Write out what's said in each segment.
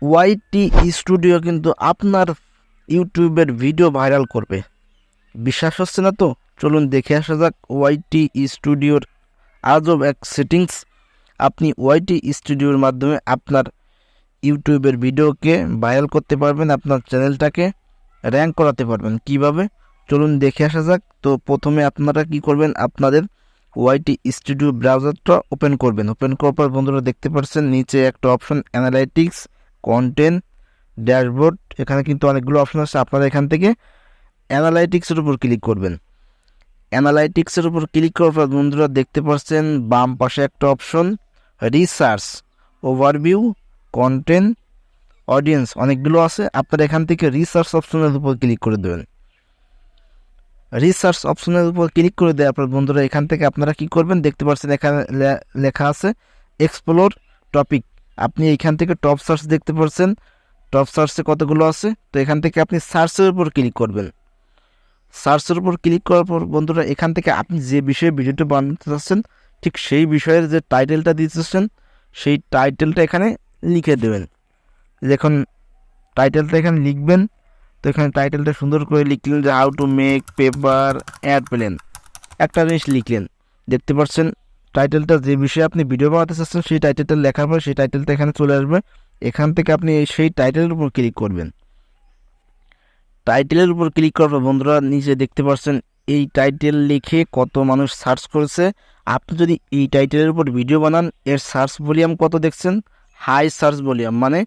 YT studio কিন্তু আপনার ইউটিউবের ভিডিও ভাইরাল করবে। বিশ্বাস হচ্ছে না তো? চলুন দেখে আসা যাক ওয়াইটি স্টুডিওর আজব এক সেটিংস। আপনি ওয়াইটি স্টুডিওর মাধ্যমে আপনার ইউটিউবের ভিডিওকে ভাইরাল করতে পারবেন, আপনার চ্যানেলটাকে র্যাঙ্ক করাতে পারবেন। কিভাবে চলুন দেখে আসা যাক। তো প্রথমে আপনারা কি করবেন, আপনাদের ওয়াইটি স্টুডিও ব্রাউজারটা ওপেন করবেন। ওপেন করার পর বন্ধুরা দেখতে পাচ্ছেন নিচে একটা অপশন অ্যানালাইটিক্স, কন্টেন্ট, ড্যাশবোর্ড। এখানে কিন্তু অনেকগুলো অপশন আছে। আপনারা এখান থেকে অ্যানালাইটিক্সের উপর ক্লিক করবেন। অ্যানালাইটিক্সের উপর ক্লিক করার পর বন্ধুরা দেখতে পাচ্ছেন বাম পাশে একটা option research, overview, content, audience, অনেকগুলো আছে। আপনারা এখান থেকে রিসার্চ অপশনের উপর ক্লিক করে দেবেন। রিসার্চ অপশনের উপর ক্লিক করে দেওয়ার পর বন্ধুরা এখান থেকে আপনারা কি করবেন, দেখতে পাচ্ছেন এখানে লেখা আছে এক্সপ্লোর টপিক। আপনি এখান থেকে টপ সার্চ দেখতে পাচ্ছেন, টপ সার্চে কতগুলো আছে। তো এখান থেকে আপনি সার্চের উপর ক্লিক করবেন। সার্চের উপর ক্লিক করার পর বন্ধুরা এখান থেকে আপনি যে বিষয়ে ভিডিওটা বানাতে চাচ্ছেন ঠিক সেই বিষয়ের যে টাইটেলটা দিতে চাচ্ছেন সেই টাইটেলটা এখানে লিখে দেবেন। যখন টাইটেলটা এখানে লিখবেন, তো এখানে টাইটেলটা সুন্দর করে লিখলেন যে how to make paper ad plan, একটা জিনিস লিখলেন। দেখতে পাচ্ছেন টাইটেলটা যে বিষয়ে আপনি ভিডিও বানাতে চাচ্ছেন সেই টাইটেলটা লেখার পর সেই টাইটেলটা এখানে চলে আসবে। এখান থেকে আপনি সেই টাইটেলের উপর ক্লিক করবেন। টাইটেলের উপর ক্লিক করার পর বন্ধুরা নিচে দেখতে পাচ্ছেন এই টাইটেল লিখে কত মানুষ সার্চ করেছে। আপনি যদি এই টাইটেলের উপর ভিডিও বানান, এর সার্চ ভলিউম কত দেখছেন? হাই সার্চ ভলিউম, মানে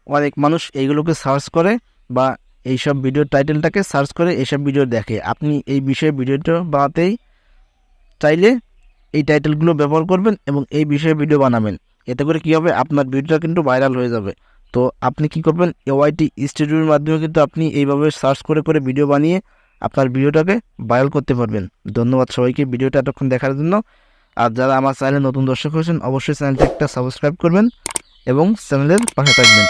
অনেক মানুষ এইগুলোকে সার্চ করে বা এইসব ভিডিওর টাইটেলটাকে সার্চ করে এইসব ভিডিও দেখে। আপনি এই বিষয়ে ভিডিওটা বানাতেই চাইলে এই টাইটেলগুলো ব্যবহার করবেন এবং এই বিষয়ে ভিডিও বানাবেন। এতে করে কী হবে, আপনার ভিডিওটা কিন্তু ভাইরাল হয়ে যাবে। তো আপনি কি করবেন, ওয়াইটি স্টুডিওর মাধ্যমে কিন্তু আপনি এইভাবে সার্চ করে করে ভিডিও বানিয়ে আপনার ভিডিওটাকে ভাইরাল করতে পারবেন। ধন্যবাদ সবাইকে ভিডিওটা এতক্ষণ দেখার জন্য। আর যারা আমার চ্যানেলে নতুন দর্শক হয়েছেন অবশ্যই চ্যানেলটা একটা সাবস্ক্রাইব করবেন এবং চ্যানেলের পাশে থাকবেন।